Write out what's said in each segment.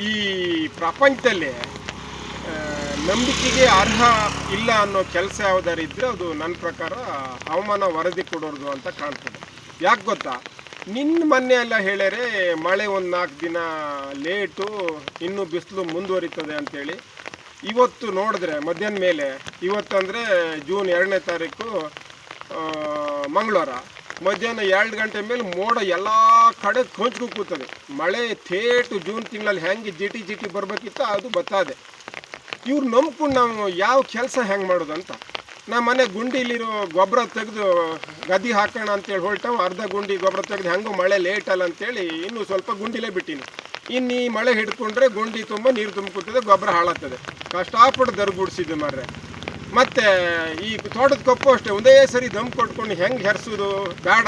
ಈ ಪ್ರಪಂಚದಲ್ಲಿ ನಂಬಿಕೆಗೆ ಅರ್ಹ ಇಲ್ಲ ಅನ್ನೋ ಕೆಲಸ ಯಾವ್ದಾರು ಇದ್ದರೆ ಅದು ನನ್ನ ಪ್ರಕಾರ ಹವಾಮಾನ ವರದಿ ಕೊಡೋದು ಅಂತ ಕಾಣ್ತದೆ. ಯಾಕೆ ಗೊತ್ತಾ, ನಿನ್ನ ಮೊನ್ನೆ ಎಲ್ಲ ಹೇಳ್ಯಾರೆ ಮಳೆ ಒಂದು 4 ದಿನ ಲೇಟು, ಇನ್ನೂ ಬಿಸಿಲು ಮುಂದುವರಿತದೆ ಅಂಥೇಳಿ. ಇವತ್ತು ನೋಡಿದ್ರೆ ಮಧ್ಯಾಹ್ನ ಮೇಲೆ, ಇವತ್ತಂದರೆ ಜೂನ್ 2ನೇ ತಾರೀಕು ಮಂಗಳವಾರ, ಮಧ್ಯಾಹ್ನ 2 ಗಂಟೆ ಮೇಲೆ ಮೋಡ ಎಲ್ಲ ಕಡೆ ಹೊಂಚ್ಕೊ ಕೂತದೆ. ಮಳೆ ಥೇಟು ಜೂನ್ ತಿಂಗಳಲ್ಲಿ ಹೆಂಗೆ ಜಿಟಿ ಜಿಟಿ ಬರಬೇಕಿತ್ತು ಅದು ಬತ್ತದೆ. ಇವ್ರು ನಂಬ್ಕೊಂಡು ನಾವು ಯಾವ ಕೆಲಸ ಹೆಂಗೆ ಮಾಡೋದು ಅಂತ. ನಮ್ಮ ಮನೆ ಗುಂಡಿಲಿರೋ ಗೊಬ್ಬರ ತೆಗೆದು ಗದ್ದೆ ಹಾಕೋಣ ಅಂತೇಳಿ ಹೊರಟಾವ. ಅರ್ಧ ಗುಂಡಿ ಗೊಬ್ಬರ ತೆಗೆದು ಹೆಂಗೂ ಮಳೆ ಲೇಟಲ್ಲ ಅಂತೇಳಿ ಇನ್ನೂ ಸ್ವಲ್ಪ ಗುಂಡಿಲೇ ಬಿಟ್ಟಿನಿ. ಇನ್ನು ಈ ಮಳೆ ಹಿಡ್ಕೊಂಡ್ರೆ ಗುಂಡಿ ತುಂಬ ನೀರು ತುಂಬ್ಕೊತದೆ, ಗೊಬ್ಬರ ಹಾಳಾಗ್ತದೆ. ಕಷ್ಟಪಟ್ಟು ದರ್ಗುಡಿಸಿದ್ದು ಮಾರ್ರೆ. ಮತ್ತು ಈ ತೋಟದ ಕಪ್ಪು ಅಷ್ಟೇ, ಒಂದೇ ಸರಿ ದಮ್ ಕೊಟ್ಕೊಂಡು ಹೆಂಗೆ ಹೆರ್ಸೋದು ಬೇಡ,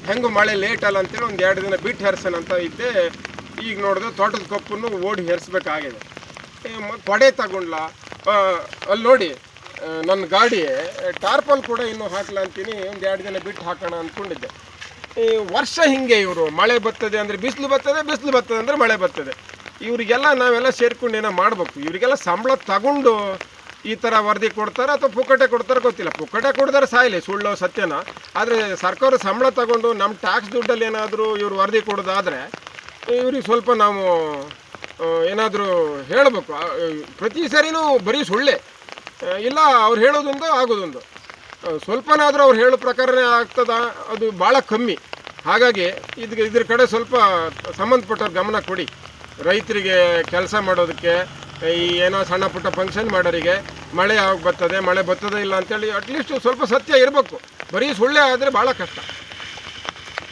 ಹೆಂಗೂ ಮಳೆ ಲೇಟಲ್ಲ ಅಂತೇಳಿ ಒಂದು 2 ದಿನ ಬಿಟ್ಟು ಹೆರ್ಸೋಣ ಅಂತ ಇದ್ದೆ. ಈಗ ನೋಡಿದ್ರೆ ತೋಟದ ಕಪ್ಪನ್ನು ಓಡಿ ಹೆರಿಸ್ಬೇಕಾಗಿದೆ. ಕೊಡೆ ತಗೊಂಡ್ಲ ಅಲ್ಲಿ ನೋಡಿ, ನನ್ನ ಗಾಡಿ ಟಾರ್ಪಲ್ ಕೂಡ ಇನ್ನೂ ಹಾಕಲ್ಲ ಅಂತೀನಿ. ಒಂದು 2 ದಿನ ಬಿಟ್ಟು ಹಾಕೋಣ ಅಂದ್ಕೊಂಡಿದ್ದೆ. ಈ ವರ್ಷ ಹಿಂಗೆ ಇವರು ಮಳೆ ಬರ್ತದೆ ಅಂದರೆ ಬಿಸಿಲು ಬರ್ತದೆ, ಬಿಸಿಲು ಬರ್ತದೆ ಅಂದರೆ ಮಳೆ ಬರ್ತದೆ. ಇವರಿಗೆಲ್ಲ ನಾವೆಲ್ಲ ಸೇರ್ಕೊಂಡು ಏನೋ ಮಾಡಬೇಕು. ಇವರಿಗೆಲ್ಲ ಸಂಬಳ ತಗೊಂಡು ಈ ಥರ ವರದಿ ಕೊಡ್ತಾರೆ ಅಥವಾ ಪುಕ್ಕಟೆ ಕೊಡ್ತಾರೆ ಗೊತ್ತಿಲ್ಲ. ಪುಕ್ಕಟೆ ಕೊಡ್ತಾರೆ ಸಾಯಲಿ, ಸುಳ್ಳು ಸತ್ಯನ. ಆದರೆ ಸರ್ಕಾರ ಸಂಬಳ ತಗೊಂಡು ನಮ್ಮ ಟ್ಯಾಕ್ಸ್ ದುಡ್ಡಲ್ಲಿ ಏನಾದರೂ ಇವರು ವರದಿ ಕೊಡೋದಾದರೆ ಇವ್ರಿಗೆ ಸ್ವಲ್ಪ ನಾವು ಏನಾದರೂ ಹೇಳಬೇಕು. ಪ್ರತಿ ಸರಿನೂ ಬರೀ ಸುಳ್ಳೆ ಇಲ್ಲ, ಅವ್ರು ಹೇಳೋದೊಂದು ಆಗೋದೊಂದು. ಸ್ವಲ್ಪನಾದರೂ ಅವ್ರು ಹೇಳೋ ಪ್ರಕಾರನೇ ಆಗ್ತದ, ಅದು ಭಾಳ ಕಮ್ಮಿ. ಹಾಗಾಗಿ ಇದ್ರ ಕಡೆ ಸ್ವಲ್ಪ ಸಂಬಂಧಪಟ್ಟವ್ರು ಗಮನ ಕೊಡಿ. ರೈತರಿಗೆ ಕೆಲಸ ಮಾಡೋದಕ್ಕೆ, ಈ ಏನೋ ಸಣ್ಣ ಪುಟ್ಟ ಫಂಕ್ಷನ್ ಮಾಡೋರಿಗೆ ಮಳೆ ಯಾವಾಗ ಬರ್ತದೆ, ಮಳೆ ಬರ್ತದೆ ಇಲ್ಲ ಅಂತೇಳಿ ಅಟ್ಲೀಸ್ಟ್ ಸ್ವಲ್ಪ ಸತ್ಯ ಇರಬೇಕು. ಬರೀ ಸುಳ್ಳೆ ಆದರೆ ಭಾಳ ಕಷ್ಟ.